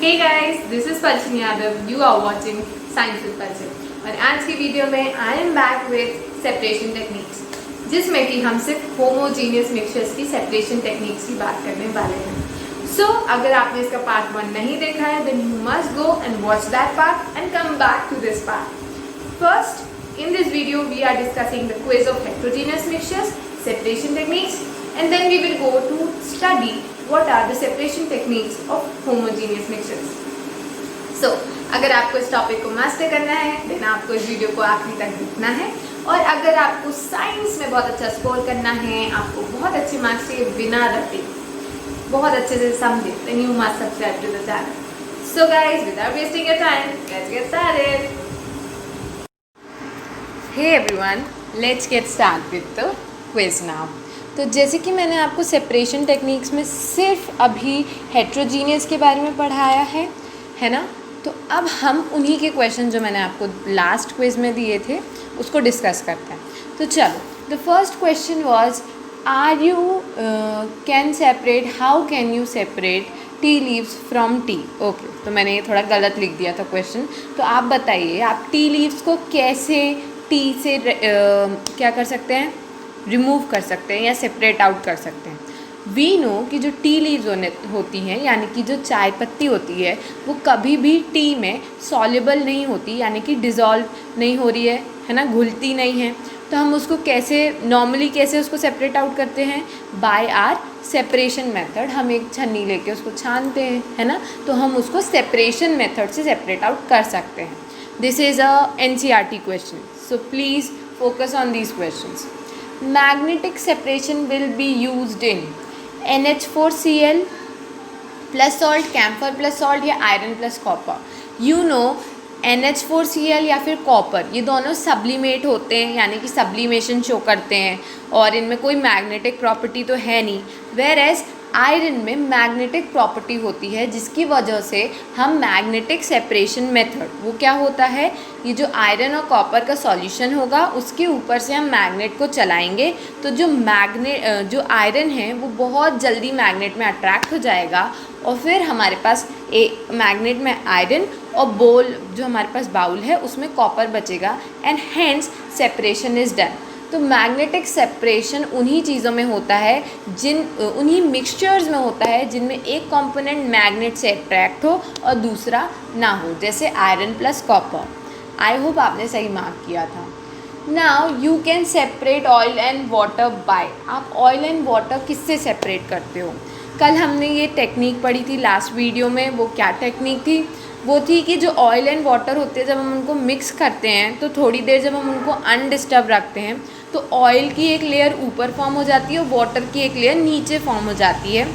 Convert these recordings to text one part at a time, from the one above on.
Hey guys, this is Parchin Yadav. You are watching Science with Parchin. और आज की video में I am back with separation techniques, जिसमें कि हम सिर्फ होमोजीनियस मिक्सचर्स की सेपरेशन टेक्निक्स की बात करने वाले हैं। सो अगर आपने इसका पार्ट 1 नहीं देखा है then you must go and watch that part and come back to this part. First, in this video we are discussing the quiz of heterogeneous mixtures, separation techniques, and then we will go to study what are the separation techniques of homogeneous mixtures. So अगर आपको इस topic को master करना है then आपको इस video को आखिरी तक देखना है, और अगर आपको साइंस में बहुत अच्छा स्कोर करना है, आपको बहुत अच्छे मार्क्स चाहिए बिना रटे, बहुत अच्छे से समझे, then you must subscribe to the channel. So guys, without wasting your time, let's get started. Hey everyone, let's get started with the quiz now. तो जैसे कि मैंने आपको सेपरेशन टेक्निक्स में सिर्फ अभी हेट्रोजीनियस के बारे में पढ़ाया है ना। तो अब हम उन्हीं के क्वेश्चन जो मैंने आपको लास्ट क्विज में दिए थे उसको डिस्कस करते हैं। तो चलो, the first question was are you can separate, how can you separate tea leaves from tea. Okay, तो मैंने ये थोड़ा गलत लिख दिया था क्वेश्चन। तो आप बताइए, आप टी लीव्स को कैसे टी से क्या कर सकते हैं, रिमूव कर सकते हैं या सेपरेट आउट कर सकते हैं। वी नो कि जो टी लीव्स होती हैं, यानी कि जो चाय पत्ती होती है, वो कभी भी टी में सॉल्युबल नहीं होती, यानी कि डिज़ोल्व नहीं हो रही है ना, घुलती नहीं है। तो हम उसको कैसे नॉर्मली कैसे उसको सेपरेट आउट करते हैं, बाय आर सेपरेशन मेथड। हम एक छन्नी लेके उसको छानते हैं, है ना, तो हम उसको सेपरेशन मेथड से सेपरेट आउट कर सकते हैं। This is a NCERT question, so please focus on these questions. Magnetic separation will be used in NH4Cl plus salt, camphor plus salt या iron plus copper. You know NH4Cl या फिर copper, ये दोनों sublimate होते हैं, यानी कि sublimation show करते हैं, और इनमें कोई मैग्नेटिक प्रॉपर्टी तो है नहीं। वेयर एज आयरन में मैग्नेटिक प्रॉपर्टी होती है, जिसकी वजह से हम मैग्नेटिक सेपरेशन मेथड, वो क्या होता है, ये जो आयरन और कॉपर का सॉल्यूशन होगा उसके ऊपर से हम मैग्नेट को चलाएंगे, तो जो आयरन है वो बहुत जल्दी मैग्नेट में अट्रैक्ट हो जाएगा, और फिर हमारे पास मैग्नेट में आयरन और बोल, जो हमारे पास बाउल है उसमें कॉपर बचेगा, and hence separation is done. तो मैग्नेटिक सेपरेशन उन्हीं चीज़ों में होता है, उन्हीं मिक्सचर्स में होता है जिनमें एक कंपोनेंट मैग्नेट से अट्रैक्ट हो और दूसरा ना हो, जैसे iron plus copper. I hope आपने सही मार्क किया था। Now you can separate oil and water bye, आप ऑयल एंड वाटर किससे सेपरेट करते हो। कल हमने ये टेक्निक पढ़ी थी लास्ट वीडियो में। वो क्या टेक्निक थी, वो थी कि जो ऑयल एंड वाटर होते हैं, जब हम उनको मिक्स करते हैं तो थोड़ी देर जब हम उनको अनडिस्टर्ब रखते हैं तो ऑयल की एक लेयर ऊपर फॉर्म हो जाती है और वाटर की एक लेयर नीचे फॉर्म हो जाती है।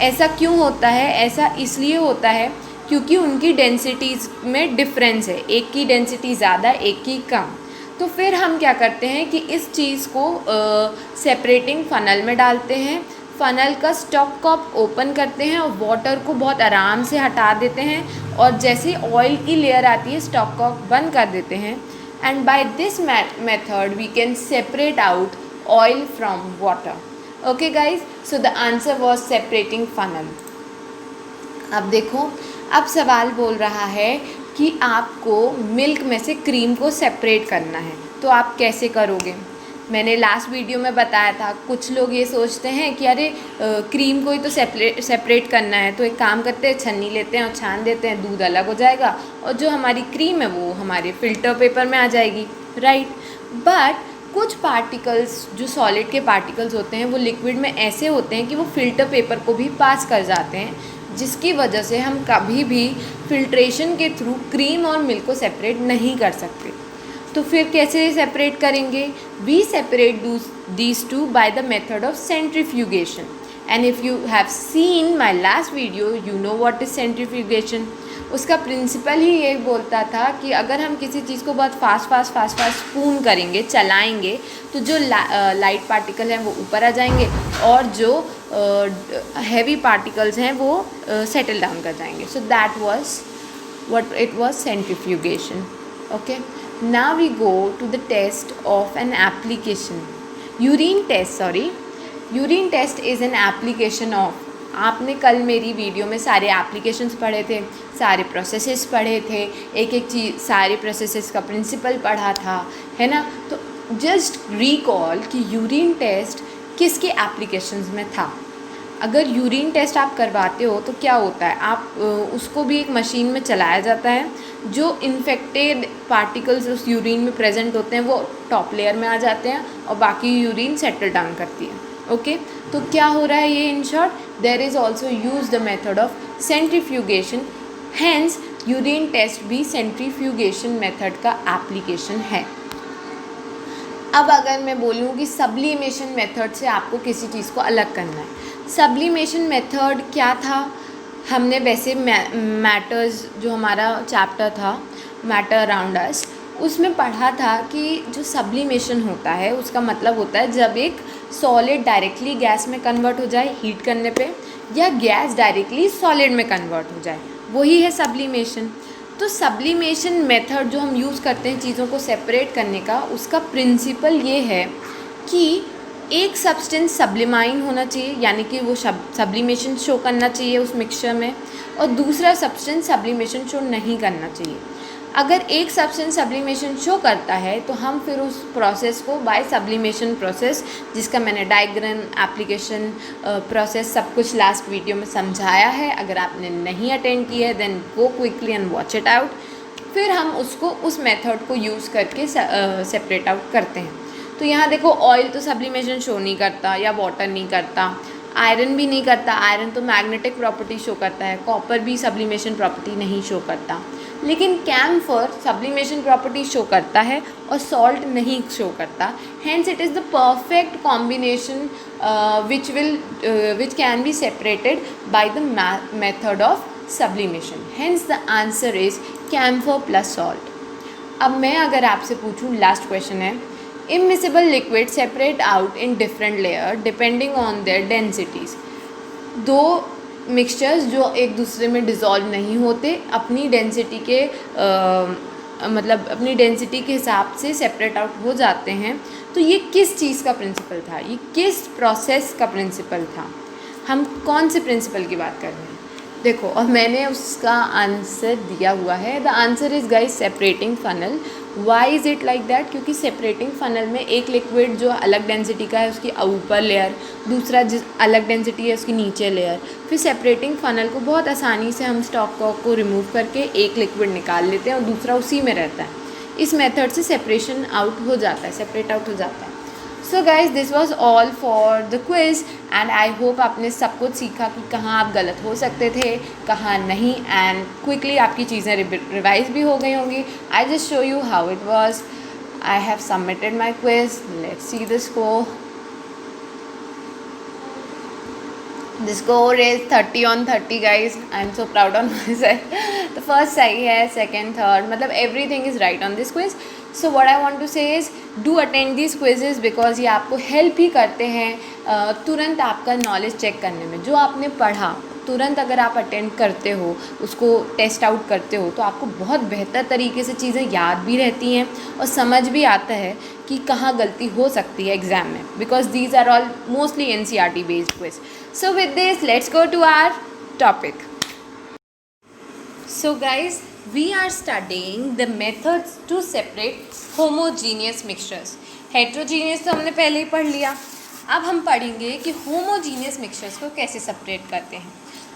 ऐसा क्यों होता है, ऐसा इसलिए होता है क्योंकि उनकी डेंसिटीज़ में डिफरेंस है, एक की डेंसिटी ज़्यादा एक की कम। तो फिर हम क्या करते हैं कि इस चीज़ को सेपरेटिंग फ़नल में डालते हैं, फ़नल का स्टॉप कॉप ओपन करते हैं और वाटर को बहुत आराम से हटा देते हैं, और जैसे ऑयल की लेयर आती है स्टॉप कॉप बंद कर देते हैं, and by this method we can separate out oil from water. Okay guys, so the answer was separating funnel. अब देखो, अब सवाल बोल रहा है कि आपको मिल्क में से क्रीम को सेपरेट करना है, तो आप कैसे करोगे। मैंने लास्ट वीडियो में बताया था, कुछ लोग ये सोचते हैं कि अरे क्रीम को ही तो सेपरेट करना है, तो एक काम करते हैं, छन्नी लेते हैं और छान देते हैं, दूध अलग हो जाएगा और जो हमारी क्रीम है वो हमारे फ़िल्टर पेपर में आ जाएगी, राइट। बट कुछ पार्टिकल्स, जो सॉलिड के पार्टिकल्स होते हैं, वो लिक्विड में ऐसे होते हैं कि वो फ़िल्टर पेपर को भी पास कर जाते हैं, जिसकी वजह से हम कभी भी फिल्ट्रेशन के थ्रू क्रीम और मिल्क को सेपरेट नहीं कर सकते। तो फिर कैसे सेपरेट करेंगे, we separate these two by the method of centrifugation. And if you have seen my last video you know what is centrifugation. उसका प्रिंसिपल ही ये बोलता था कि अगर हम किसी चीज़ को बहुत फास्ट स्पून करेंगे, चलाएंगे, तो जो लाइट पार्टिकल हैं वो ऊपर आ जाएंगे और जो हैवी पार्टिकल्स हैं वो सेटल डाउन कर जाएंगे। So that was what it was, centrifugation. Okay, now we go to the test of an application. Urine test is an application of आपने कल मेरी वीडियो में सारे एप्लीकेशंस पढ़े थे, सारे प्रोसेसेस पढ़े थे, एक एक चीज़ सारे प्रोसेसेस का प्रिंसिपल पढ़ा था, है ना। तो जस्ट रिकॉल कि यूरिन टेस्ट किसके एप्लीकेशंस में था। अगर यूरिन टेस्ट आप करवाते हो तो क्या होता है, आप उसको भी एक मशीन में चलाया जाता है, जो इन्फेक्टेड पार्टिकल्स उस यूरिन में प्रेजेंट होते हैं वो टॉप लेयर में आ जाते हैं और बाकी यूरिन सेटल डाउन करती है। ओके, तो क्या हो रहा है ये, in short there is also use the method of centrifugation, hence urine test भी सेंट्रीफ्यूगेशन मेथड का एप्लीकेशन है। अब अगर मैं बोलूँ कि सब्लिमेशन मेथड से आपको किसी चीज़ को अलग करना है, सब्लिमेशन मेथड क्या था, हमने वैसे मैटर्स जो हमारा चैप्टर था मैटर अराउंड अस, उसमें पढ़ा था कि जो सब्लिमेशन होता है उसका मतलब होता है जब एक सॉलिड डायरेक्टली गैस में कन्वर्ट हो जाए हीट करने पे, या गैस डायरेक्टली सॉलिड में कन्वर्ट हो जाए, वही है सब्लिमेशन। तो सब्लिमेशन मेथड जो हम यूज़ करते हैं चीज़ों को सेपरेट करने का, उसका प्रिंसिपल ये है कि एक सब्सटेंस सब्लिमाइन होना चाहिए, यानी कि वो सब्लिमेशन शो करना चाहिए उस मिक्सचर में, और दूसरा सब्सटेंस सब्लिमेशन शो नहीं करना चाहिए। अगर एक सब्सटेंस सब्लिमेशन शो करता है तो हम फिर उस प्रोसेस को बाय सब्लिमेशन प्रोसेस, जिसका मैंने डायग्राम, एप्लीकेशन, प्रोसेस सब कुछ लास्ट वीडियो में समझाया है, अगर आपने नहीं अटेंड किया है then go quickly and watch it out. फिर हम उसको उस मेथड को यूज़ करके सेपरेट आउट करते हैं। तो यहाँ देखो, ऑयल तो सब्लिमेशन शो नहीं करता या वाटर नहीं करता, आयरन भी नहीं करता, आयरन तो मैग्नेटिक प्रॉपर्टी शो करता है, कॉपर भी सब्लिमेशन प्रॉपर्टी नहीं शो करता, लेकिन कैम्फर सब्लिमेशन प्रॉपर्टी शो करता है और सॉल्ट नहीं शो करता। Hence it is the perfect combination which can be separated by the method of sublimation. Hence the answer is camphor plus salt. अब मैं अगर आपसे पूछूं, लास्ट क्वेश्चन है, immiscible liquid separate out in different layer depending on their densities। दो mixtures जो एक दूसरे में डिज़ोल्व नहीं होते, अपनी डेंसिटी के मतलब अपनी डेंसिटी के हिसाब से सेपरेट आउट हो जाते हैं। तो ये किस चीज़ का प्रिंसिपल था, ये किस प्रोसेस का प्रिंसिपल था, हम कौन से प्रिंसिपल की बात कर रहे हैं। देखो, और मैंने उसका आंसर दिया हुआ है, the answer is guys separating funnel. Why is it like that, क्योंकि सेपरेटिंग फनल में एक लिक्विड जो अलग डेंसिटी का है उसकी ऊपर लेयर, दूसरा जिस अलग डेंसिटी है उसकी नीचे लेयर। फिर सेपरेटिंग फनल को बहुत आसानी से हम स्टॉक को रिमूव करके एक लिक्विड निकाल लेते हैं और दूसरा उसी में रहता है। इस मेथड से सेपरेशन आउट हो जाता है, सेपरेट आउट हो जाता है। So guys, this was all for the quiz and I hope आपने सब कुछ सीखा कि कहाँ आप गलत हो सकते थे, कहाँ नहीं, एंड क्विकली आपकी चीज़ें रिवाइज भी हो गई होंगी। I just show you how it was. I have submitted my quiz, let's see the score. The score is 30 on 30 guys. I am so proud on myself. The first सही है, second, third, मतलब everything is right on this quiz. So what I want to say is do attend these quizzes because ये आपको help ही करते हैं तुरंत आपका knowledge check करने में। जो आपने पढ़ा तुरंत अगर आप अटेंड करते हो, उसको टेस्ट आउट करते हो, तो आपको बहुत बेहतर तरीके से चीज़ें याद भी रहती हैं और समझ भी आता है कि कहाँ गलती हो सकती है एग्ज़ाम में, because these are all mostly NCERT based quiz. So with this let's go to our topic. So guys, we are studying the methods to separate homogeneous mixtures. Heterogeneous तो हमने पहले ही पढ़ लिया, अब हम पढ़ेंगे कि होमोजीनियस मिक्सचर्स को कैसे सेपरेट करते हैं।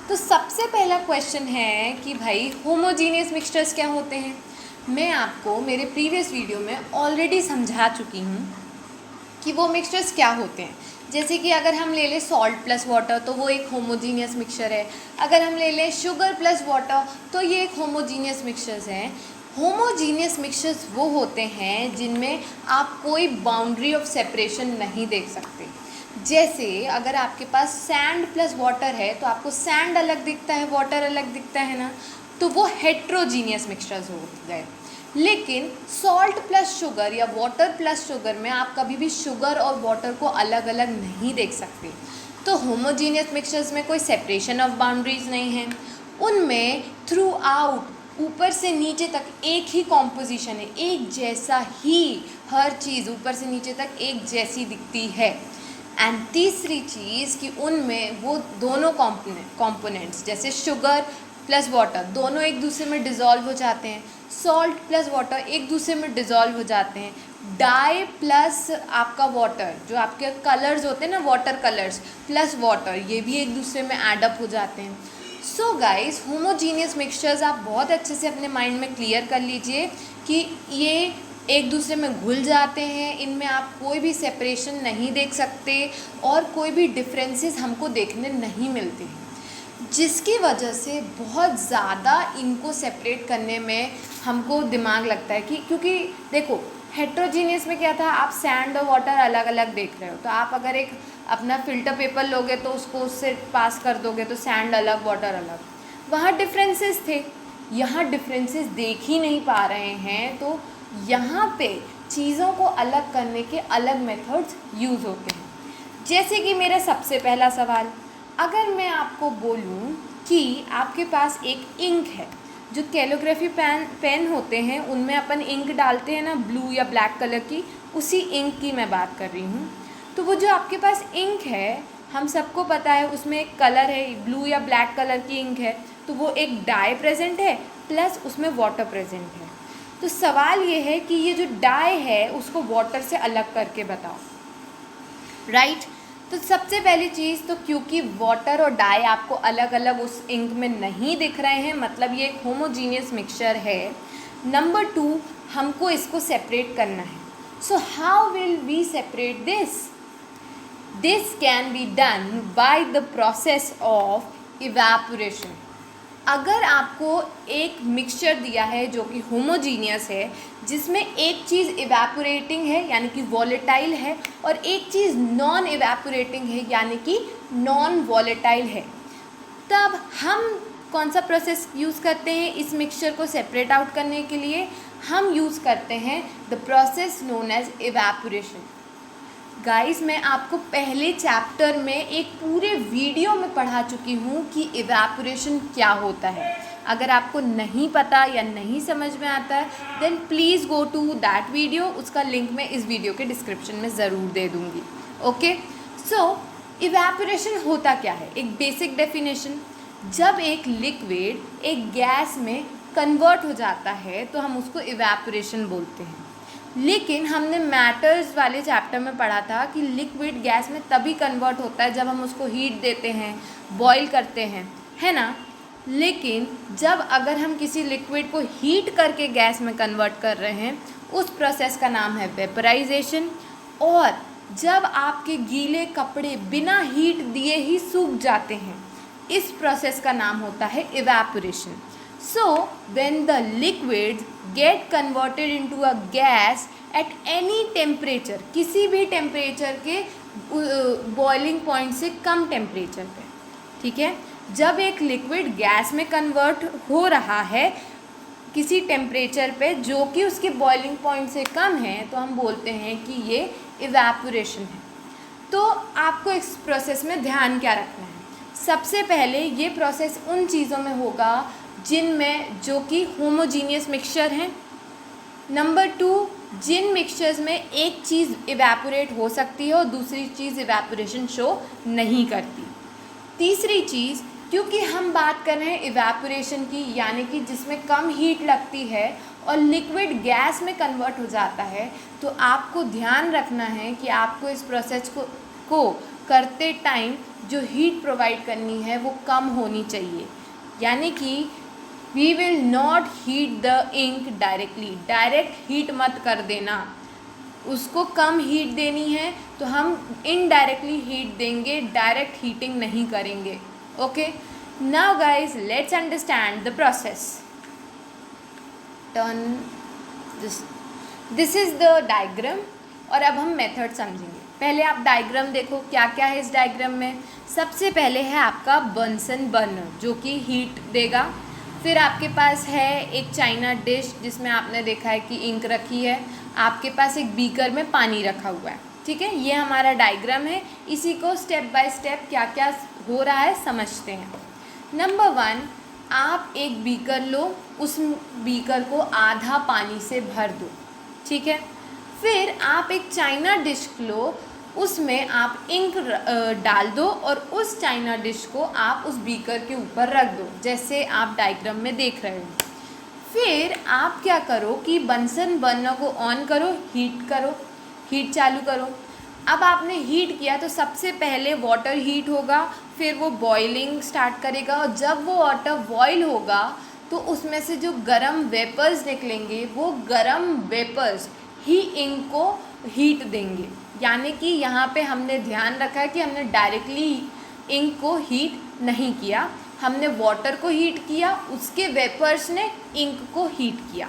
तो सबसे पहला क्वेश्चन है कि भाई होमोजीनियस मिक्सचर्स क्या होते हैं। मैं आपको मेरे प्रीवियस वीडियो में ऑलरेडी समझा चुकी हूँ कि वो मिक्सचर्स क्या होते हैं। जैसे कि अगर हम ले लें सॉल्ट प्लस वाटर तो वो एक होमोजीनियस मिक्सचर है, अगर हम ले लें शुगर प्लस वाटर तो ये एक होमोजीनियस मिक्सचर्स हैं। होमोजीनियस मिक्सचर्स वो होते हैं जिनमें आप कोई बाउंड्री ऑफ सेपरेशन नहीं देख सकते। जैसे अगर आपके पास सैंड प्लस वाटर है तो आपको सैंड अलग दिखता है, वाटर अलग दिखता है ना, तो वो हेट्रोजीनियस मिक्सचर्स हो गए। लेकिन सॉल्ट प्लस शुगर या वाटर प्लस शुगर में आप कभी भी शुगर और वाटर को अलग अलग नहीं देख सकते। तो होमोजीनियस मिक्सचर्स में कोई सेपरेशन ऑफ बाउंड्रीज नहीं है, उनमें थ्रू आउट ऊपर से नीचे तक एक ही कॉम्पोजिशन है, एक जैसा ही हर चीज़ ऊपर से नीचे तक एक जैसी दिखती है। एंड तीसरी चीज़ कि उनमें वो दोनों कंपोनेंट्स जैसे शुगर प्लस वाटर दोनों एक दूसरे में डिज़ोल्व हो जाते हैं, सॉल्ट प्लस वाटर एक दूसरे में डिज़ोल्व हो जाते हैं, डाई प्लस आपका वाटर जो आपके कलर्स होते हैं ना वाटर कलर्स प्लस वाटर ये भी एक दूसरे में एडअप हो जाते हैं। सो गाइस होमोजीनियस मिक्सचर्स आप बहुत अच्छे से अपने माइंड में क्लियर कर लीजिए कि ये एक दूसरे में घुल जाते हैं, इनमें आप कोई भी सेपरेशन नहीं देख सकते और कोई भी डिफरेंसेस हमको देखने नहीं मिलते हैं, जिसकी वजह से बहुत ज़्यादा इनको सेपरेट करने में हमको दिमाग लगता है कि क्योंकि देखो हेट्रोजीनियस में क्या था, आप सैंड और वाटर अलग अलग देख रहे हो, तो आप अगर एक अपना फ़िल्टर पेपर लोगे तो उसको उससे पास कर दोगे तो सैंड अलग वाटर अलग, वहाँ डिफरेंसेस थे, यहाँ डिफरेंसेस देख ही नहीं पा रहे हैं। तो यहाँ पे चीज़ों को अलग करने के अलग मेथड्स यूज़ होते हैं। जैसे कि मेरा सबसे पहला सवाल, अगर मैं आपको बोलूँ कि आपके पास एक इंक है, जो कैलोग्राफी पेन होते हैं उनमें अपन इंक डालते हैं ना ब्लू या ब्लैक कलर की, उसी इंक की मैं बात कर रही हूँ। तो वो जो आपके पास इंक है, हम सबको पता है उसमें एक कलर है, ब्लू या ब्लैक कलर की इंक है, तो वो एक डाई प्रेजेंट है प्लस उसमें वाटर प्रेजेंट है। तो सवाल ये है कि ये जो डाई है उसको वाटर से अलग करके बताओ, राइट। तो सबसे पहली चीज़ तो क्योंकि वाटर और डाई आपको अलग अलग उस इंक में नहीं दिख रहे हैं, मतलब ये एक होमोजीनियस मिक्सचर है। नंबर 2, हमको इसको सेपरेट करना है। So how will we separate this? This can be done by the process of evaporation. अगर आपको एक मिक्सचर दिया है जो कि होमोजीनियस है, जिसमें एक चीज़ इवेपोरेटिंग है यानी कि वॉलेटाइल है और एक चीज़ नॉन इवेपोरेटिंग है यानी कि नॉन वॉलेटाइल है, तब हम कौन सा प्रोसेस यूज़ करते हैं इस मिक्सचर को सेपरेट आउट करने के लिए? हम यूज़ करते हैं the process known as evaporation. Guys, मैं आपको पहले चैप्टर में एक पूरे वीडियो में पढ़ा चुकी हूँ कि इवेपोरेशन क्या होता है। अगर आपको नहीं पता या नहीं समझ में आता है then please go to that video, उसका लिंक मैं इस वीडियो के डिस्क्रिप्शन में ज़रूर दे दूँगी। ओके, सो इवेपोरेशन होता क्या है? एक बेसिक डेफिनेशन, जब एक लिक्विड एक गैस में कन्वर्ट हो जाता है तो हम उसको इवेपोरेशन बोलते हैं। लेकिन हमने मैटर्स वाले चैप्टर में पढ़ा था कि लिक्विड गैस में तभी कन्वर्ट होता है जब हम उसको हीट देते हैं, बॉईल करते हैं, है ना। लेकिन जब अगर हम किसी लिक्विड को हीट करके गैस में कन्वर्ट कर रहे हैं, उस प्रोसेस का नाम है वेपराइजेशन। और जब आपके गीले कपड़े बिना हीट दिए ही सूख जाते हैं, इस प्रोसेस का नाम होता है evaporation. So when the liquids get converted into a gas at any temperature, किसी भी टेम्परेचर के बॉइलिंग पॉइंट से कम टेम्परेचर पे, ठीक है, जब एक लिक्विड गैस में कन्वर्ट हो रहा है किसी टेम्परेचर पे जो कि उसके बॉइलिंग पॉइंट से कम है, तो हम बोलते हैं कि ये इवेपोरेशन है। तो आपको इस प्रोसेस में ध्यान क्या रखना है? सबसे पहले ये प्रोसेस उन चीज़ों में होगा जिनमें जो कि होमोजीनियस मिक्सचर हैं। नंबर 2, जिन मिक्सचर्स में एक चीज़ इवेपोरेट हो सकती है और दूसरी चीज़ इवेपोरेशन शो नहीं करती। तीसरी चीज़, क्योंकि हम बात कर रहे हैं इवेपोरेशन की, यानी कि जिसमें कम हीट लगती है और लिक्विड गैस में कन्वर्ट हो जाता है, तो आपको ध्यान रखना है कि आपको इस प्रोसेस को करते टाइम जो हीट प्रोवाइड करनी है वो कम होनी चाहिए। यानी कि we will not heat the ink directly, direct heat मत कर देना, उसको कम हीट देनी है तो हम इनडायरेक्टली हीट देंगे, डायरेक्ट हीटिंग नहीं करेंगे। Okay, now guys let's understand the process. Turn this is the diagram और अब हम मेथड समझेंगे। पहले आप डायग्राम देखो क्या क्या है इस डायग्राम में। सबसे पहले है आपका बंसन बर्नर जो कि हीट देगा। फिर आपके पास है एक चाइना डिश जिसमें आपने देखा है कि इंक रखी है। आपके पास एक बीकर में पानी रखा हुआ है, ठीक है। ये हमारा डायग्राम है, इसी को स्टेप बाय स्टेप क्या क्या हो रहा है समझते हैं। नंबर 1, आप एक बीकर लो, उस बीकर को आधा पानी से भर दो, ठीक है। फिर आप एक चाइना डिश लो, उसमें आप इंक डाल दो और उस चाइना डिश को आप उस बीकर के ऊपर रख दो, जैसे आप डायग्राम में देख रहे हो। फिर आप क्या करो कि बंसन बर्नर को ऑन करो, हीट चालू करो। अब आपने हीट किया तो सबसे पहले वाटर हीट होगा, फिर वो बॉइलिंग स्टार्ट करेगा, और जब वो वाटर बॉयल होगा तो उसमें से जो गरम वेपर्स निकलेंगे, वो गरम वेपर्स ही इंक को हीट देंगे। यानी कि यहाँ पे हमने ध्यान रखा है कि हमने डायरेक्टली इंक को हीट नहीं किया, हमने वाटर को हीट किया, उसके वेपर्स ने इंक को हीट किया।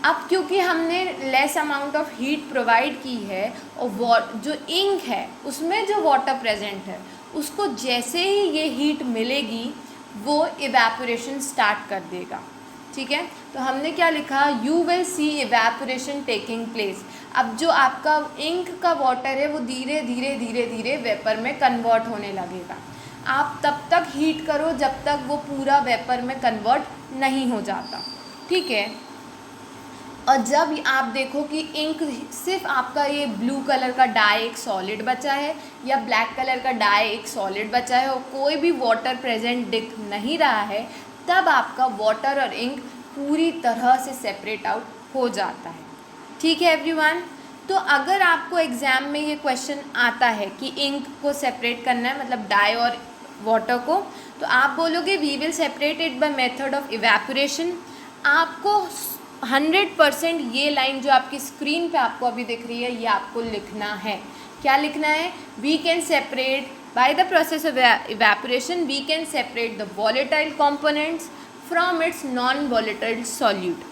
अब क्योंकि हमने less amount of heat provide की है और जो इंक है उसमें जो वाटर प्रेजेंट है उसको जैसे ही ये हीट मिलेगी वो इवेपोरेशन स्टार्ट कर देगा। ठीक है, तो हमने क्या लिखा, you will see evaporation taking place. अब जो आपका इंक का वाटर है वो धीरे धीरे धीरे धीरे वेपर में कन्वर्ट होने लगेगा। आप तब तक हीट करो जब तक वो पूरा वेपर में कन्वर्ट नहीं हो जाता। ठीक है, और जब आप देखो कि इंक सिर्फ आपका ये ब्लू कलर का डाई एक सॉलिड बचा है या ब्लैक कलर का डाई एक सॉलिड बचा है और कोई भी वाटर प्रेजेंट दिख नहीं रहा है, तब आपका वाटर और इंक पूरी तरह से सेपरेट आउट हो जाता है। ठीक है एवरीवन, तो अगर आपको एग्ज़ाम में ये क्वेश्चन आता है कि इंक को सेपरेट करना है, मतलब डाई और वाटर को, तो आप बोलोगे we will separate it by method of evaporation. आपको 100% ये लाइन जो आपकी स्क्रीन पे आपको अभी दिख रही है ये आपको लिखना है। क्या लिखना है, we can separate by the process of evaporation, we can separate the volatile components from its non volatile solute.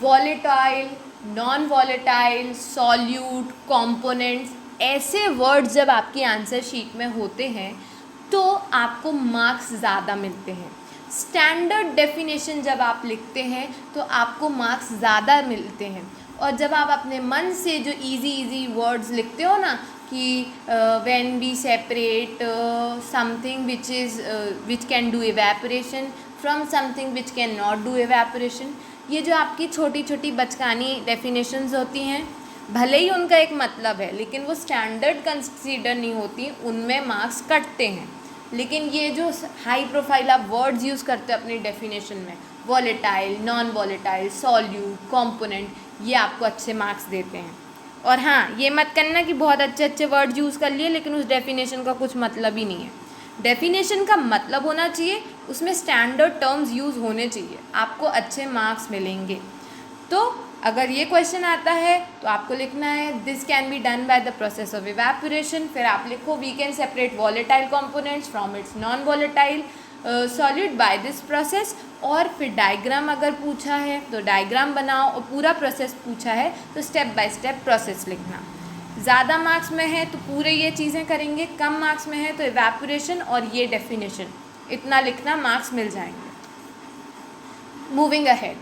Volatile, non volatile, solute, components, ऐसे वर्ड्स जब आपकी आंसर शीट में होते हैं तो आपको मार्क्स ज़्यादा मिलते हैं। स्टैंडर्ड डेफिनेशन जब आप लिखते हैं तो आपको मार्क्स ज़्यादा मिलते हैं, और जब आप अपने मन से जो इजी वर्ड्स लिखते हो ना कि when we separate something which can do evaporation from something which can not do evaporation, ये जो आपकी छोटी छोटी बचकानी डेफिनेशंस होती हैं, भले ही उनका एक मतलब है लेकिन वो स्टैंडर्ड कंसीडर नहीं होती, उनमें मार्क्स कटते हैं। लेकिन ये जो हाई प्रोफाइल आप वर्ड्स यूज़ करते हो अपनी डेफिनेशन में, volatile, non volatile, solute, component, ये आपको अच्छे मार्क्स देते हैं। और हाँ, ये मत करना कि बहुत अच्छे अच्छे वर्ड्स यूज़ कर लिए लेकिन उस डेफिनेशन का कुछ मतलब ही नहीं है। डेफिनेशन का मतलब होना चाहिए, उसमें स्टैंडर्ड टर्म्स यूज़ होने चाहिए, आपको अच्छे मार्क्स मिलेंगे। तो अगर ये क्वेश्चन आता है तो आपको लिखना है this can be done by the process of evaporation, फिर आप लिखो we can separate volatile components from its non volatile solid by this process, और फिर डायग्राम अगर पूछा है तो डायग्राम बनाओ, और पूरा प्रोसेस पूछा है तो स्टेप बाय स्टेप प्रोसेस लिखना। ज़्यादा मार्क्स में है तो पूरे ये चीज़ें करेंगे, कम मार्क्स में है तो इवेपोरेशन और ये डेफिनेशन, इतना लिखना, मार्क्स मिल जाएंगे। मूविंग अहेड,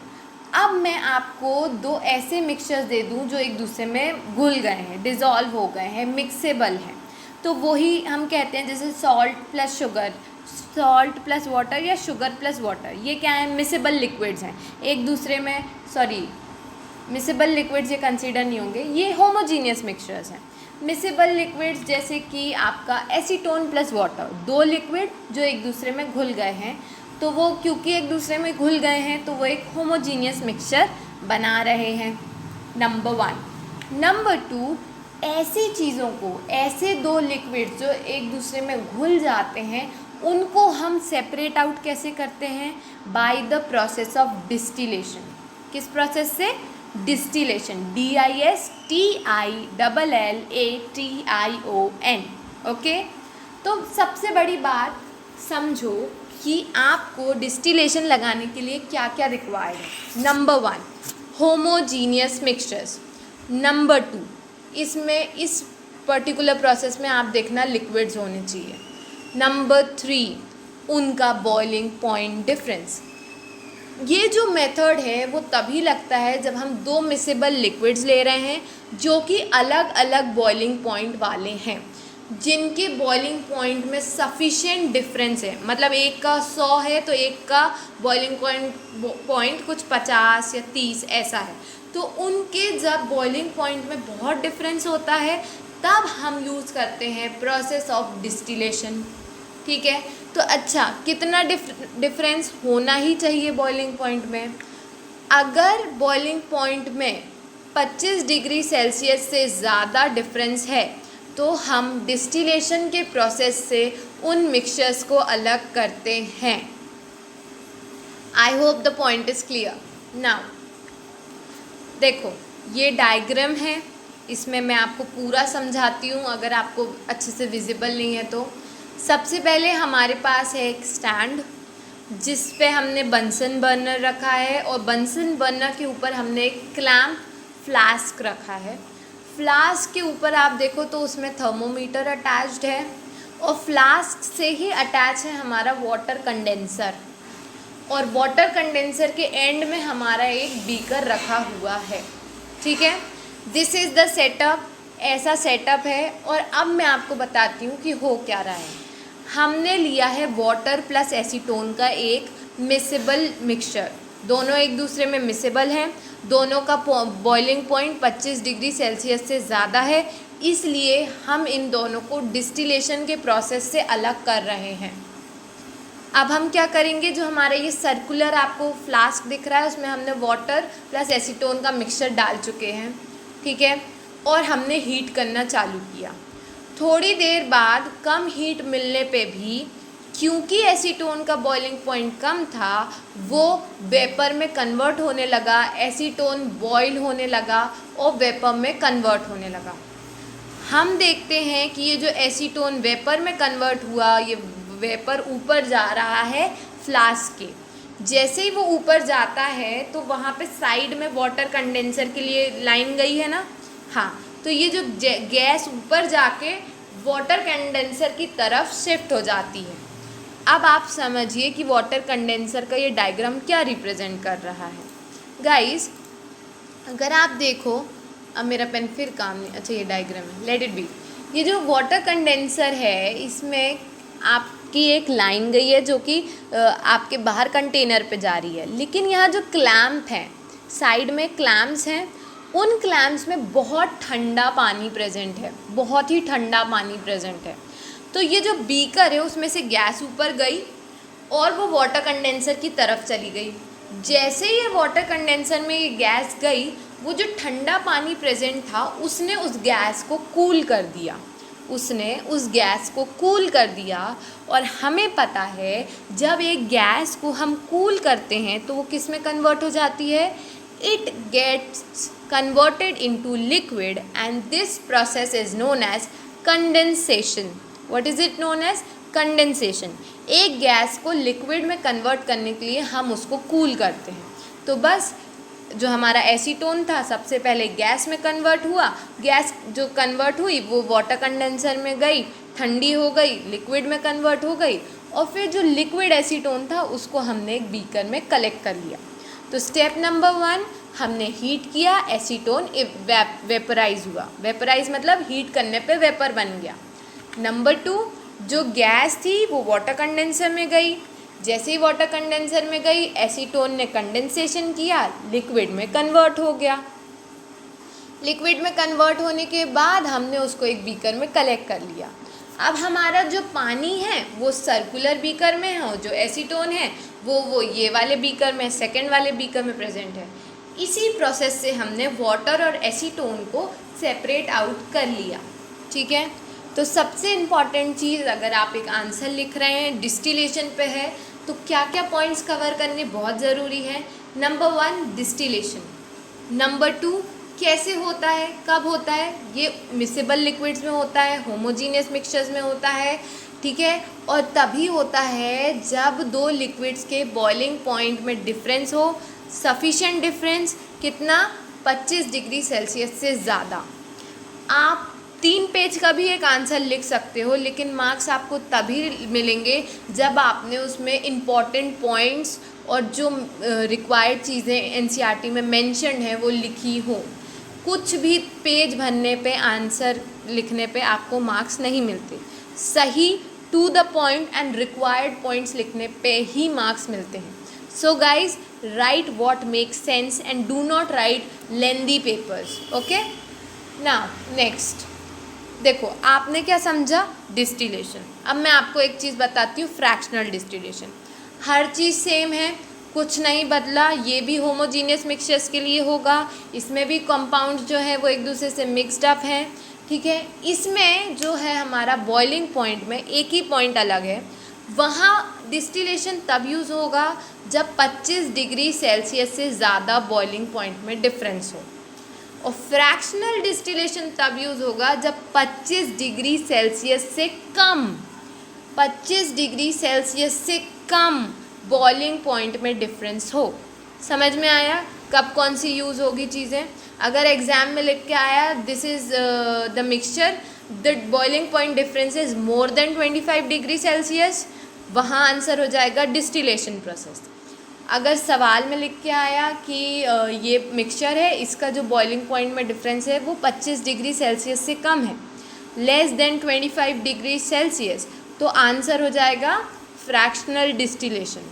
अब मैं आपको दो ऐसे मिक्सचर्स दे दूं जो एक दूसरे में घुल गए हैं, डिज़ोल्व हो गए हैं, मिक्सेबल हैं, तो वही हम कहते हैं जैसे salt plus sugar, salt plus water या शुगर प्लस वाटर, ये क्या है, मिसेबल लिक्विड्स हैं एक दूसरे में, मिसेबल लिक्विड्स ये कंसीडर नहीं होंगे, ये होमोजीनियस मिक्सचर्स हैं। मिसेबल लिक्विड्स जैसे कि आपका एसीटोन प्लस वाटर, दो लिक्विड जो एक दूसरे में घुल गए हैं, तो वो क्योंकि एक दूसरे में घुल गए हैं तो वो एक होमोजीनियस मिक्सचर बना रहे हैं, नंबर 1। नंबर 2, ऐसी चीज़ों को, ऐसे दो लिक्विड्स जो एक दूसरे में घुल जाते हैं उनको हम सेपरेट आउट कैसे करते हैं, bye the process of distillation. किस प्रोसेस से, डिस्टिलेशन, DISTILLATION। ओके, तो सबसे बड़ी बात समझो कि आपको डिस्टिलेशन लगाने के लिए क्या क्या रिक्वायर्ड है। Number 1, homogeneous mixtures. नंबर 2, इसमें इस पर्टिकुलर प्रोसेस में आप देखना लिक्विड्स होने चाहिए। नंबर 3, उनका बॉइलिंग पॉइंट डिफरेंस। ये जो मेथड है वो तभी लगता है जब हम दो मिसेबल लिक्विड्स ले रहे हैं जो कि अलग अलग बॉइलिंग पॉइंट वाले हैं, जिनके बॉइलिंग पॉइंट में सफिशिएंट डिफरेंस है, मतलब एक का 100 है तो एक का बॉइलिंग पॉइंट कुछ 50 या 30 ऐसा है, तो उनके जब बॉइलिंग पॉइंट में बहुत डिफरेंस होता है तब हम यूज़ करते हैं प्रोसेस ऑफ डिस्टिलेशन। ठीक है, तो अच्छा कितना डिफरेंस होना ही चाहिए बॉइलिंग पॉइंट में। अगर बॉइलिंग पॉइंट में 25 डिग्री सेल्सियस से ज़्यादा डिफरेंस है तो हम डिस्टिलेशन के प्रोसेस से उन मिक्सचर्स को अलग करते हैं। I hope the point is clear. Now देखो ये डायग्राम है, इसमें मैं आपको पूरा समझाती हूँ अगर आपको अच्छे से विजिबल नहीं है तो। सबसे पहले हमारे पास है एक स्टैंड जिस पे हमने बंसन बर्नर रखा है और बंसन बर्नर के ऊपर हमने एक क्लैंप फ्लास्क रखा है। फ्लास्क के ऊपर आप देखो तो उसमें थर्मोमीटर अटैच्ड है और फ्लास्क से ही अटैच है हमारा वाटर कंडेंसर, और वाटर कंडेंसर के एंड में हमारा एक बीकर रखा हुआ है। ठीक है, दिस इज़ द सेटअप, ऐसा सेटअप है। और अब मैं आपको बताती हूँ कि हो क्या रहा है। हमने लिया है वाटर प्लस एसीटोन का एक मिसेबल मिक्सचर, दोनों एक दूसरे में मिसेबल हैं, दोनों का बॉइलिंग पॉइंट 25 डिग्री सेल्सियस से ज़्यादा है, इसलिए हम इन दोनों को डिस्टिलेशन के प्रोसेस से अलग कर रहे हैं। अब हम क्या करेंगे, जो हमारा ये सर्कुलर आपको फ्लास्क दिख रहा है उसमें हमने वाटर प्लस एसीटोन का मिक्सचर डाल चुके हैं। ठीक है, और हमने हीट करना चालू किया। थोड़ी देर बाद कम हीट मिलने पे भी क्योंकि एसीटोन का बॉइलिंग पॉइंट कम था वो वेपर में कन्वर्ट होने लगा, एसीटोन बॉयल होने लगा और वेपर में कन्वर्ट होने लगा। हम देखते हैं कि ये जो एसीटोन वेपर में कन्वर्ट हुआ, ये वेपर ऊपर जा रहा है फ्लास्क के। जैसे ही वो ऊपर जाता है तो वहाँ पे साइड में वाटर कंडेंसर के लिए लाइन गई है ना, हाँ, तो ये जो गैस ऊपर जाके वाटर कंडेंसर की तरफ शिफ्ट हो जाती है। अब आप समझिए कि वाटर कंडेंसर का ये डायग्राम क्या रिप्रेजेंट कर रहा है। गाइस अगर आप देखो, अब मेरा पेन फिर काम नहीं, अच्छा ये डायग्राम है, लेट इट बी। ये जो वाटर कंडेंसर है इसमें आपकी एक लाइन गई है जो कि आपके बाहर कंटेनर पे जा रही है, लेकिन यहाँ जो क्लैंप है, साइड में क्लैंप्स हैं, उन क्लैंप्स में बहुत ठंडा पानी प्रेजेंट है, बहुत ही ठंडा पानी प्रेजेंट है। तो ये जो बीकर है उसमें से गैस ऊपर गई और वो वाटर कंडेंसर की तरफ चली गई। जैसे ही ये वाटर कंडेंसर में ये गैस गई, वो जो ठंडा पानी प्रेजेंट था उसने उस गैस को कूल कर दिया, उसने उस गैस को कूल कर दिया। और हमें पता है जब एक गैस को हम कूल करते हैं तो वो किस में कन्वर्ट हो जाती है, it gets converted into liquid and this process is known as condensation. What is it known as? Condensation. एक गैस को लिक्विड में कन्वर्ट करने के लिए हम उसको कूल करते हैं। तो बस जो हमारा एसीटोन था सबसे पहले गैस में कन्वर्ट हुआ, गैस जो कन्वर्ट हुई वो वाटर कंडेंसर में गई, ठंडी हो गई, लिक्विड में कन्वर्ट हो गई, और फिर जो लिक्विड एसीटोन था उसको हमने एक बीकर में कलेक्ट कर लिया। तो स्टेप नंबर 1 हमने हीट किया, एसीटोन वेपराइज हुआ, वेपराइज मतलब हीट करने पे वेपर बन गया। नंबर 2 जो गैस थी वो वाटर कंडेंसर में गई, जैसे ही वाटर कंडेंसर में गई एसीटोन ने कंडेंसेशन किया, लिक्विड में कन्वर्ट हो गया। लिक्विड में कन्वर्ट होने के बाद हमने उसको एक बीकर में कलेक्ट कर लिया। अब हमारा जो पानी है वो सर्कुलर बीकर में है और जो एसीटोन है वो ये वाले बीकर में, सेकंड वाले बीकर में प्रेजेंट है। इसी प्रोसेस से हमने वाटर और एसीटोन को सेपरेट आउट कर लिया। ठीक है, तो सबसे इम्पॉर्टेंट चीज़ अगर आप एक आंसर लिख रहे हैं डिस्टिलेशन पे है तो क्या क्या पॉइंट्स कवर करने बहुत ज़रूरी है। नंबर 1 डिस्टिलेशन, नंबर 2 कैसे होता है, कब होता है, ये मिसेबल लिक्विड्स में होता है, होमोजीनियस मिक्सचर्स में होता है। ठीक है, और तभी होता है जब दो लिक्विड्स के बॉइलिंग पॉइंट में डिफरेंस हो, सफिशेंट डिफरेंस, कितना, 25 डिग्री सेल्सियस से ज़्यादा। आप 3 पेज का भी एक आंसर लिख सकते हो, लेकिन मार्क्स आपको तभी मिलेंगे जब आपने उसमें इम्पॉर्टेंट पॉइंट्स और जो रिक्वायर्ड चीज़ें एनसीईआरटी में मेंशन है वो लिखी हो। कुछ भी पेज भरने पे, आंसर लिखने पे आपको मार्क्स नहीं मिलते, सही to the point and required points लिखने पे ही मार्क्स मिलते हैं। So guys write what makes sense and do not write lengthy papers. Okay, now next देखो आपने क्या समझा, डिस्टिलेशन। अब मैं आपको एक चीज़ बताती हूँ, फ्रैक्शनल डिस्टिलेशन। हर चीज़ सेम है, कुछ नहीं बदला। ये भी होमोजीनियस मिक्सचर्स के लिए होगा, इसमें भी कंपाउंड जो है वो एक दूसरे से मिक्सड अप हैं, ठीक है। इसमें जो है हमारा बॉइलिंग पॉइंट में एक ही पॉइंट अलग है, वहाँ डिस्टिलेशन तब यूज़ होगा जब 25 डिग्री सेल्सियस से ज़्यादा बॉइलिंग पॉइंट में डिफरेंस हो। और फ्रैक्शनल डिस्टिलेशन तब यूज़ होगा जब 25 डिग्री सेल्सियस से कम, 25 डिग्री सेल्सियस से कम बॉइलिंग पॉइंट में डिफरेंस हो। समझ में आया कब कौन सी यूज़ होगी चीज़ें? अगर एग्ज़ाम में लिख के आया this is the mixture, the boiling point difference is more than 25 degree Celsius, वहाँ आंसर हो जाएगा डिस्टिलेशन प्रोसेस। अगर सवाल में लिख के आया कि ये मिक्सचर है, इसका जो बॉइलिंग पॉइंट में डिफरेंस है वो 25 डिग्री सेल्सियस से कम है, लेस देन 25 डिग्री सेल्सियस, तो आंसर हो जाएगा फ्रैक्शनल डिस्टिलेशन,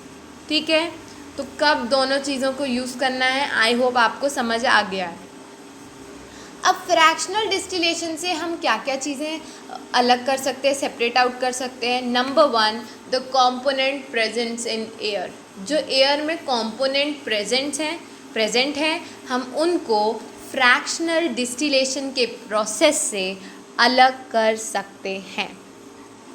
ठीक है। तो कब दोनों चीज़ों को यूज़ करना है, आई होप आपको समझ आ गया है। अब फ्रैक्शनल डिस्टिलेशन से हम क्या क्या चीज़ें अलग कर सकते हैं, सेपरेट आउट कर सकते हैं। Number 1, the component presents in air. जो एयर में कंपोनेंट प्रेजेंट हैं, हम उनको फ्रैक्शनल डिस्टिलेशन के प्रोसेस से अलग कर सकते हैं,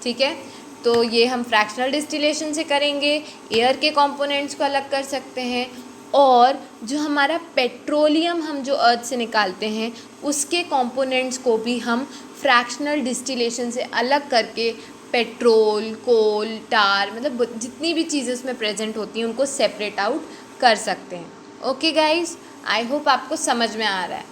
ठीक है। तो ये हम फ्रैक्शनल डिस्टिलेशन से करेंगे, एयर के कंपोनेंट्स को अलग कर सकते हैं, और जो हमारा पेट्रोलियम हम जो अर्थ से निकालते हैं उसके कंपोनेंट्स को भी हम फ्रैक्शनल डिस्टिलेशन से अलग करके पेट्रोल, कोल, टार, मतलब जितनी भी चीज़ें उसमें प्रेजेंट होती हैं उनको सेपरेट आउट कर सकते हैं। ओके गाइस, आई होप आपको समझ में आ रहा है।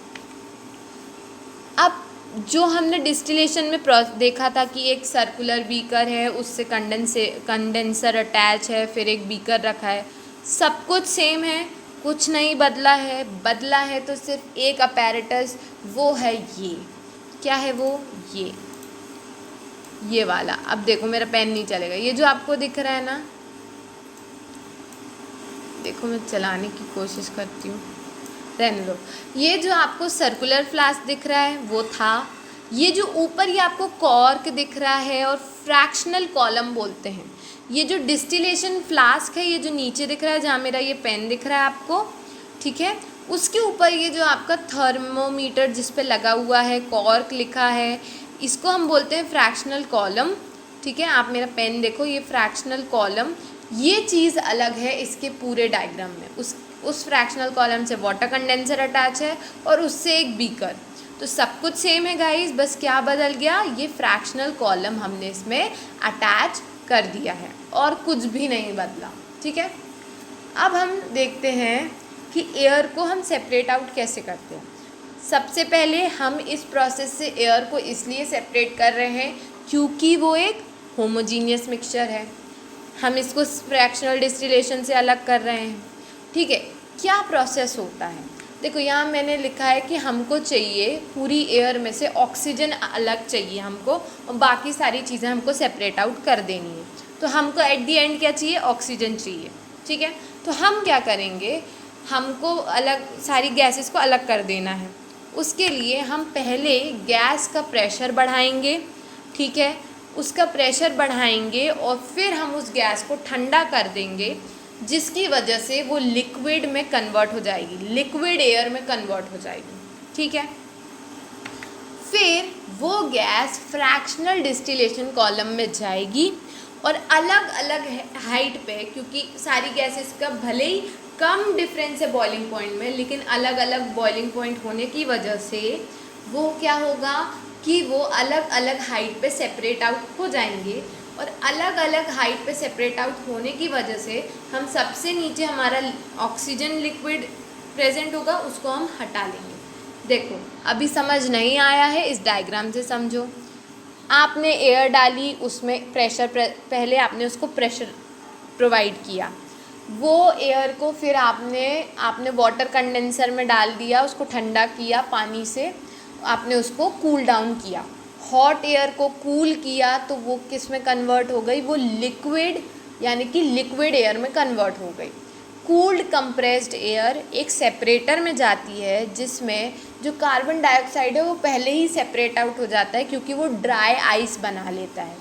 अब जो हमने डिस्टिलेशन में देखा था कि एक सर्कुलर बीकर है, उससे कंडेंसर अटैच है, फिर एक बीकर रखा है, सब कुछ सेम है, कुछ नहीं बदला है तो सिर्फ एक अपैरेटस, वो है ये। क्या है वो? ये वाला। अब देखो मेरा पेन नहीं चलेगा, ये जो आपको दिख रहा है ना, देखो मैं चलाने की कोशिश करती हूँ, रहने दो। ये जो आपको सर्कुलर फ्लास्क दिख रहा है वो था, ये जो ऊपर ये आपको कॉर्क दिख रहा है और फ्रैक्शनल कॉलम बोलते हैं। ये जो डिस्टिलेशन फ्लास्क है, ये जो नीचे दिख रहा है जहाँ मेरा ये पेन दिख रहा है आपको, ठीक है, उसके ऊपर ये जो आपका थर्मोमीटर जिस पे लगा हुआ है, कॉर्क लिखा है, इसको हम बोलते हैं फ्रैक्शनल कॉलम, ठीक है। आप मेरा पेन देखो, ये फ्रैक्शनल कॉलम, ये चीज़ अलग है इसके पूरे डायग्राम में। उस फ्रैक्शनल कॉलम से वाटर कंडेंसर अटैच है और उससे एक बीकर, तो सब कुछ सेम है गाइस, बस क्या बदल गया, ये फ्रैक्शनल कॉलम हमने इसमें अटैच कर दिया है और कुछ भी नहीं बदला, ठीक है। अब हम देखते हैं कि एयर को हम सेपरेट आउट कैसे करते हैं। सबसे पहले हम इस प्रोसेस से एयर को इसलिए सेपरेट कर रहे हैं क्योंकि वो एक होमोजीनियस मिक्सचर है, हम इसको फ्रैक्शनल डिस्टिलेशन से अलग कर रहे हैं, ठीक है। क्या प्रोसेस होता है, देखो यहाँ मैंने लिखा है कि हमको चाहिए पूरी एयर में से ऑक्सीजन अलग चाहिए हमको, और बाकी सारी चीज़ें हमको सेपरेट आउट कर देनी है। तो हमको एट दी एंड क्या चाहिए, ऑक्सीजन चाहिए, ठीक है। तो हम क्या करेंगे, हमको अलग सारी गैसेस को अलग कर देना है। उसके लिए हम पहले गैस का प्रेशर बढ़ाएंगे, ठीक है, उसका प्रेशर बढ़ाएंगे और फिर हम उस गैस को ठंडा कर देंगे, जिसकी वजह से वो लिक्विड में कन्वर्ट हो जाएगी, लिक्विड एयर में कन्वर्ट हो जाएगी, ठीक है। फिर वो गैस फ्रैक्शनल डिस्टिलेशन कॉलम में जाएगी और अलग अलग हाइट पे, क्योंकि सारी गैसेस का भले ही कम डिफरेंस है बॉइलिंग पॉइंट में, लेकिन अलग अलग बॉइलिंग पॉइंट होने की वजह से वो क्या होगा कि वो अलग अलग हाइट पे सेपरेट आउट हो जाएंगे, और अलग अलग हाइट पे सेपरेट आउट होने की वजह से हम सबसे नीचे हमारा ऑक्सीजन लिक्विड प्रेजेंट होगा, उसको हम हटा लेंगे। देखो अभी समझ नहीं आया है, इस डायग्राम से समझो। आपने एयर डाली, उसमें पहले आपने उसको प्रेशर प्रोवाइड किया, वो एयर को फिर आपने वाटर कंडेंसर में डाल दिया, उसको ठंडा किया पानी से, आपने उसको कूल डाउन किया, हॉट एयर को कूल किया, तो वो किस में कन्वर्ट हो गई, वो लिक्विड यानी कि लिक्विड एयर में कन्वर्ट हो गई। कूल्ड कंप्रेस्ड एयर एक सेपरेटर में जाती है, जिसमें जो कार्बन डाइऑक्साइड है वो पहले ही सेपरेट आउट हो जाता है, क्योंकि वो ड्राई आइस बना लेता है।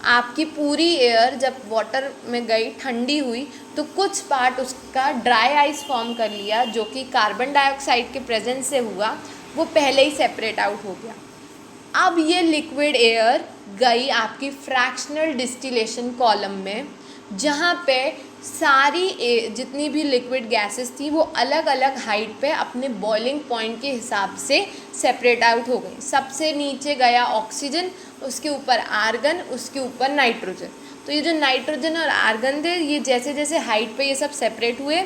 आपकी पूरी एयर जब वाटर में गई, ठंडी हुई, तो कुछ पार्ट उसका ड्राई आइस फॉर्म कर लिया, जो कि कार्बन डाइऑक्साइड के प्रेजेंस से हुआ, वो पहले ही सेपरेट आउट हो गया। अब ये लिक्विड एयर गई आपकी फ्रैक्शनल डिस्टिलेशन कॉलम में, जहाँ पे सारी जितनी भी लिक्विड गैसेस थी वो अलग अलग हाइट पे अपने बॉइलिंग पॉइंट के हिसाब से सेपरेट आउट हो गई। सबसे नीचे गया ऑक्सीजन, उसके ऊपर आर्गन, उसके ऊपर नाइट्रोजन। तो ये जो नाइट्रोजन और आर्गन थे, ये जैसे जैसे हाइट पे ये सब सेपरेट हुए,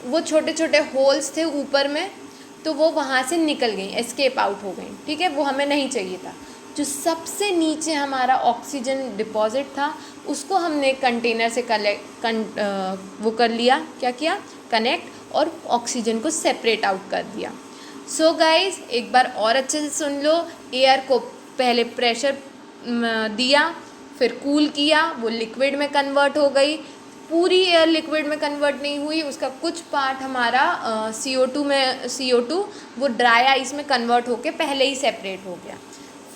वो छोटे छोटे होल्स थे ऊपर में, तो वो वहाँ से निकल गई, एस्केप आउट हो गई। ठीक है, वो हमें नहीं चाहिए था। जो सबसे नीचे हमारा ऑक्सीजन डिपॉजिट था, उसको हमने कंटेनर से वो कर लिया, क्या किया, कनेक्ट, और ऑक्सीजन को सेपरेट आउट कर दिया। सो गाइस, एक बार और अच्छे से सुन लो। एयर को पहले प्रेशर दिया, फिर कूल किया, वो लिक्विड में कन्वर्ट हो गई। पूरी एयर लिक्विड में कन्वर्ट नहीं हुई, उसका कुछ पार्ट हमारा CO2 वो ड्राई आइस में कन्वर्ट होके पहले ही सेपरेट हो गया।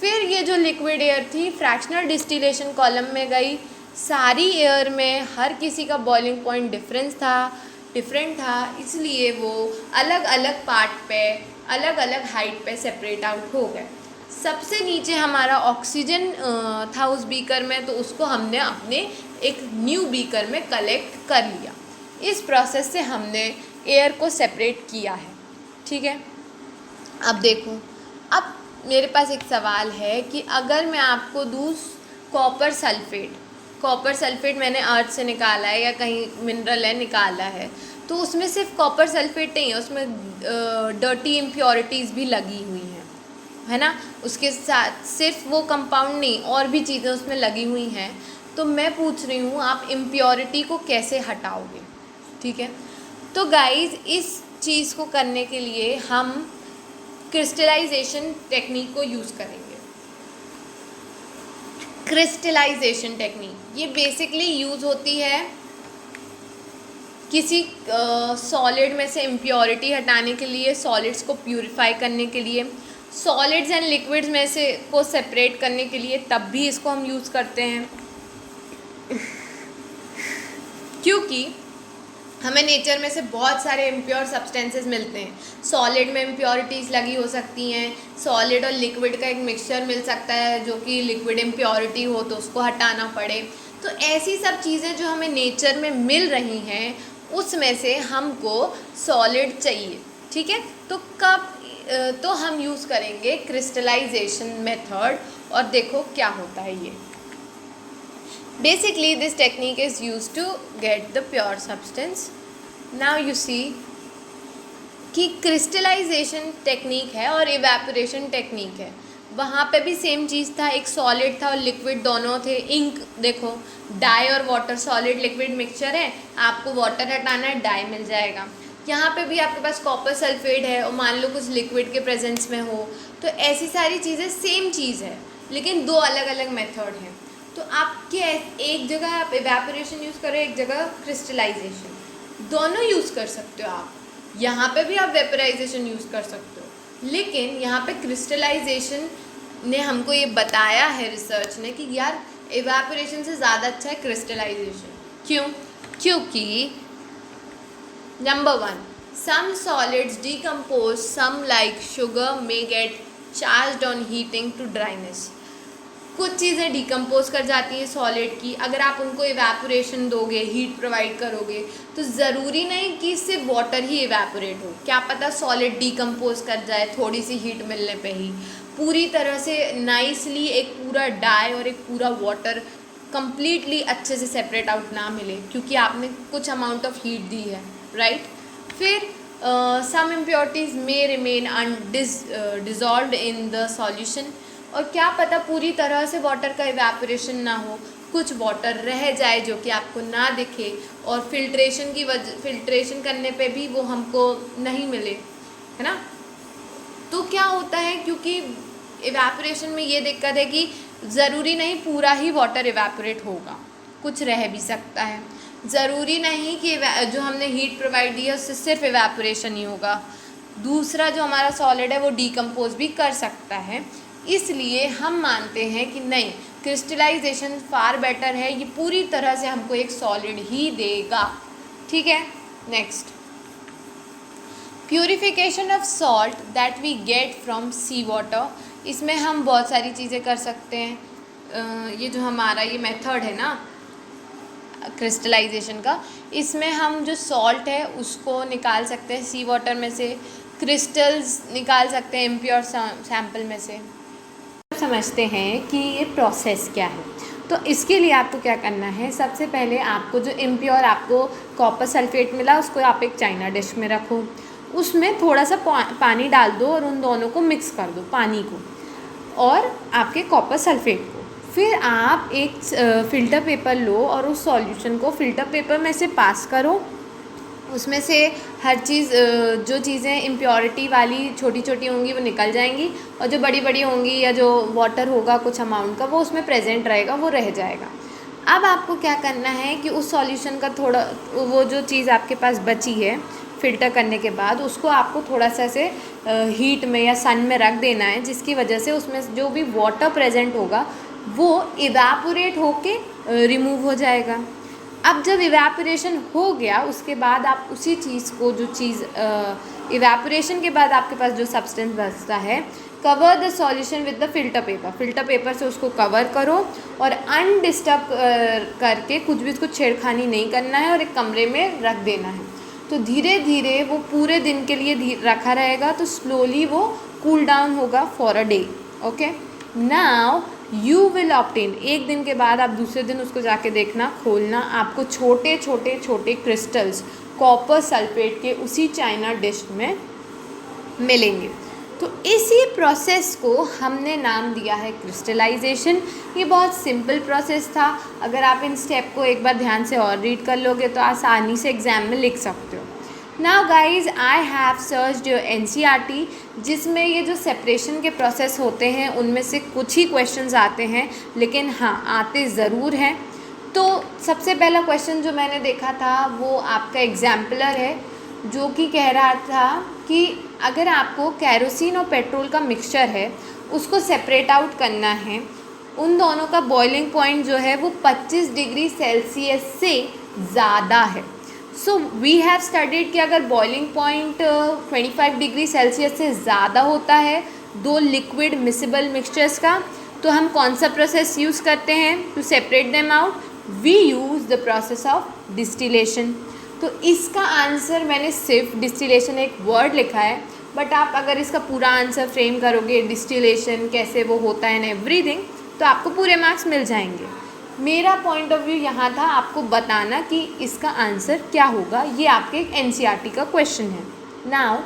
फिर ये जो लिक्विड एयर थी फ्रैक्शनल डिस्टिलेशन कॉलम में गई। सारी एयर में हर किसी का बॉइलिंग पॉइंट डिफरेंट था, इसलिए वो अलग अलग पार्ट पे अलग अलग हाइट पे सेपरेट आउट हो गए। सबसे नीचे हमारा ऑक्सीजन था उस बीकर में, तो उसको हमने अपने एक न्यू बीकर में कलेक्ट कर लिया। इस प्रोसेस से हमने एयर को सेपरेट किया है। ठीक है, अब देखो, अब मेरे पास एक सवाल है कि अगर मैं आपको दूँ कॉपर सल्फेट मैंने अर्थ से निकाला है या कहीं मिनरल है निकाला है, तो उसमें सिर्फ कॉपर सल्फेट नहीं है, उसमें डर्टी इम्प्योरिटीज़ भी लगी हुई हैं, है ना। उसके साथ सिर्फ वो कंपाउंड नहीं, और भी चीज़ें उसमें लगी हुई हैं। तो मैं पूछ रही हूँ, आप इम्प्योरिटी को कैसे हटाओगे? ठीक है, तो गाइज़, इस चीज़ को करने के लिए हम क्रिस्टलाइजेशन टेक्निक को यूज़ करेंगे। क्रिस्टलाइजेशन टेक्निक ये बेसिकली यूज़ होती है किसी सॉलिड में से इम्प्योरिटी हटाने के लिए, सॉलिड्स को प्यूरिफाई करने के लिए, सॉलिड्स एंड लिक्विड्स में से को सेपरेट करने के लिए, तब भी इसको हम यूज़ करते हैं। क्योंकि हमें नेचर में से बहुत सारे इम्प्योर सब्सटेंसेस मिलते हैं। सॉलिड में इम्प्योरिटीज़ लगी हो सकती हैं, सॉलिड और लिक्विड का एक मिक्सचर मिल सकता है जो कि लिक्विड इम्प्योरिटी हो तो उसको हटाना पड़े। तो ऐसी सब चीज़ें जो हमें नेचर में मिल रही हैं, उसमें से हमको सॉलिड चाहिए। ठीक है, तो हम यूज़ करेंगे क्रिस्टलाइजेशन मेथड, और देखो क्या होता है ये। Basically, this technique is used to get the pure substance. Now you see कि क्रिस्टलाइजेशन टेक्निक है और इवेपोरेशन टेक्निक है। वहाँ पे भी सेम चीज़ था, एक सॉलिड था और लिक्विड दोनों थे। इंक देखो, डाई और वाटर, सॉलिड लिक्विड मिक्सचर है, आपको वाटर हटाना है, डाई मिल जाएगा। यहाँ पे भी आपके पास कॉपर सल्फेट है और मान लो कुछ लिक्विड के प्रेजेंस में हो, तो ऐसी सारी चीज़ें सेम चीज़ है, लेकिन दो अलग अलग मेथड हैं। तो आपके एक जगह आप इवेपोरेशन यूज़ करो, एक जगह क्रिस्टलाइजेशन, दोनों यूज़ कर सकते हो आप। यहाँ पे भी आप वेपराइजेशन यूज़ कर सकते हो, लेकिन यहाँ पे क्रिस्टलाइजेशन ने हमको ये बताया है रिसर्च ने कि यार इवेपोरेशन से ज़्यादा अच्छा है क्रिस्टलाइजेशन। क्यों? क्योंकि number 1, some solids decompose, some like sugar may get charged on heating to dryness। कुछ चीज़ें डिकम्पोज कर जाती हैं सॉलिड की, अगर आप उनको इवेपोरेशन दोगे, हीट प्रोवाइड करोगे, तो ज़रूरी नहीं कि सिर्फ वाटर ही इवेपोरेट हो। क्या पता सॉलिड डिकम्पोज कर जाए थोड़ी सी हीट मिलने पे ही, पूरी तरह से नाइसली एक पूरा डाई और एक पूरा वाटर कम्प्लीटली अच्छे से सेपरेट आउट ना मिले, क्योंकि आपने कुछ अमाउंट ऑफ हीट दी है, राइट। फिर some impurities may remain dissolved in the solution, और क्या पता पूरी तरह से वाटर का इवेपोरेशन ना हो, कुछ वाटर रह जाए जो कि आपको ना दिखे, और फिल्ट्रेशन करने पे भी वो हमको नहीं मिले, है ना। तो क्या होता है, क्योंकि इवेपोरेशन में ये दिक्कत है कि ज़रूरी नहीं पूरा ही वाटर इवेपोरेट होगा, कुछ रह भी सकता है। ज़रूरी नहीं कि जो हमने हीट प्रोवाइड दी है उससे सिर्फ इवेपोरेशन ही होगा, दूसरा जो हमारा सॉलिड है वो डिकम्पोज भी कर सकता है। इसलिए हम मानते हैं कि नहीं, क्रिस्टलाइजेशन फार बेटर है, ये पूरी तरह से हमको एक सॉलिड ही देगा। ठीक है, next, purification of salt that we get from sea water. इसमें हम बहुत सारी चीज़ें कर सकते हैं। ये जो हमारा ये मेथड है ना क्रिस्टलाइजेशन का, इसमें हम जो सॉल्ट है उसको निकाल सकते हैं सी वाटर में से, क्रिस्टल्स निकाल सकते हैं इम्प्योर सैंपल में से। समझते हैं कि ये प्रोसेस क्या है। तो इसके लिए आपको क्या करना है, सबसे पहले आपको जो इम्प्योर आपको कॉपर सल्फेट मिला उसको आप एक चाइना डिश में रखो, उसमें थोड़ा सा पानी डाल दो और उन दोनों को मिक्स कर दो, पानी को और आपके कॉपर सल्फेट को। फिर आप एक फ़िल्टर पेपर लो और उस सॉल्यूशन को फ़िल्टर पेपर में से पास करो, उसमें से हर चीज़ जो चीज़ें इम्प्योरिटी वाली छोटी छोटी होंगी वो निकल जाएंगी, और जो बड़ी बड़ी होंगी या जो वाटर होगा कुछ अमाउंट का वो उसमें प्रेजेंट रहेगा, वो रह जाएगा। अब आपको क्या करना है कि उस सॉल्यूशन का थोड़ा, वो जो चीज़ आपके पास बची है फ़िल्टर करने के बाद, उसको आपको थोड़ा सा ऐसे हीट में या सन में रख देना है, जिसकी वजह से उसमें जो भी वाटर प्रेजेंट होगा वो इवेपोरेट होके रिमूव हो जाएगा। अब जब इवेपोरेशन हो गया उसके बाद आप उसी चीज़ को, जो चीज़ इवेपोरेशन के बाद आपके पास जो सब्सटेंस बचता है, cover the solution with the filter paper, filter paper से उसको कवर करो और अनडिस्टर्ब करके, कुछ भी उसको छेड़खानी नहीं करना है और एक कमरे में रख देना है। तो धीरे धीरे वो पूरे दिन के लिए रखा रहेगा, तो स्लोली वो कूल डाउन होगा for a day. Okay, now you will obtain, एक दिन के बाद आप दूसरे दिन उसको जाके देखना, खोलना, आपको छोटे छोटे छोटे क्रिस्टल्स कॉपर सल्फेट के उसी चाइना डिश में मिलेंगे। तो इसी प्रोसेस को हमने नाम दिया है क्रिस्टलाइजेशन। ये बहुत सिंपल प्रोसेस था, अगर आप इन स्टेप को एक बार ध्यान से और रीड कर लोगे तो आसानी से एग्ज़ाम में लिख सकते हो। Now guys, I have searched your NCERT, जिसमें ये जो सेपरेशन के प्रोसेस होते हैं उनमें से कुछ ही क्वेश्चंस आते हैं, लेकिन हाँ आते ज़रूर हैं। तो सबसे पहला क्वेश्चन जो मैंने देखा था वो आपका एग्जाम्पलर है, जो कि कह रहा था कि अगर आपको कैरोसिन और पेट्रोल का मिक्सचर है उसको सेपरेट आउट करना है, उन दोनों का बॉइलिंग पॉइंट जो है वो 25 डिग्री सेल्सियस से ज़्यादा है। सो वी हैव स्टडीड कि अगर बॉइलिंग पॉइंट 25 डिग्री सेल्सियस से ज़्यादा होता है दो लिक्विड मिसिबल मिक्सचर्स का, तो हम कौन सा प्रोसेस यूज़ करते हैं to separate them out? We use the process of distillation. तो इसका आंसर मैंने सिर्फ डिस्टिलेशन एक वर्ड लिखा है, बट आप अगर इसका पूरा आंसर फ्रेम करोगे डिस्टिलेशन कैसे वो होता है एंड एवरीथिंग, तो आपको पूरे मार्क्स मिल जाएंगे। मेरा पॉइंट ऑफ व्यू यहाँ था आपको बताना कि इसका आंसर क्या होगा। ये आपके एनसीईआरटी का क्वेश्चन है। नाउ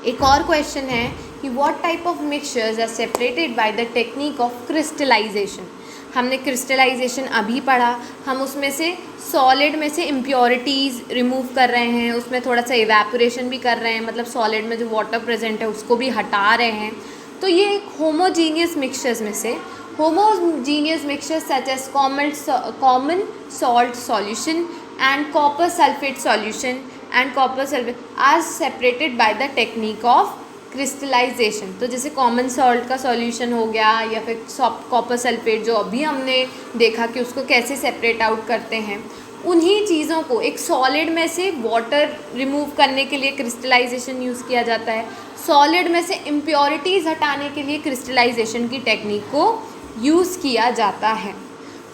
एक और क्वेश्चन है कि what type of mixtures are separated by the technique of crystallization. हमने क्रिस्टलाइजेशन अभी पढ़ा, हम उसमें से सॉलिड में से इम्प्योरिटीज़ रिमूव कर रहे हैं, उसमें थोड़ा सा इवेपोरेशन भी कर रहे हैं, मतलब सॉलिड में जो वाटर प्रेजेंट है उसको भी हटा रहे हैं। तो ये एक होमोजीनियस मिक्सचर्स में से, homogeneous mixtures such as common salt solution and copper sulfate solution and copper sulfate are separated by the technique of crystallization. तो जैसे कॉमन सॉल्ट का सॉल्यूशन हो गया या फिर कॉपर सल्फेट जो अभी हमने देखा कि उसको कैसे सेपरेट आउट करते हैं, उन्हीं चीज़ों को एक सॉलिड में से वाटर रिमूव करने के लिए क्रिस्टलाइजेशन यूज़ किया जाता है, सॉलिड में से इम्प्योरिटीज़ हटाने के लिए क्रिस्टलाइजेशन की टेक्निक को यूज़ किया जाता है।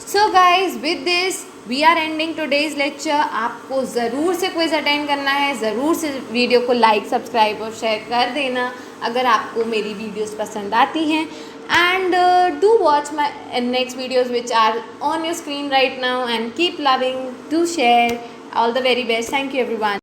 So guys, with this we are ending today's lecture. आपको ज़रूर से क्विज अटेंड करना है, ज़रूर से वीडियो को लाइक, सब्सक्राइब और शेयर कर देना अगर आपको मेरी वीडियोस पसंद आती हैं। And do watch my next videos which are on your screen right now and keep loving to share. All the very best. Thank you everyone.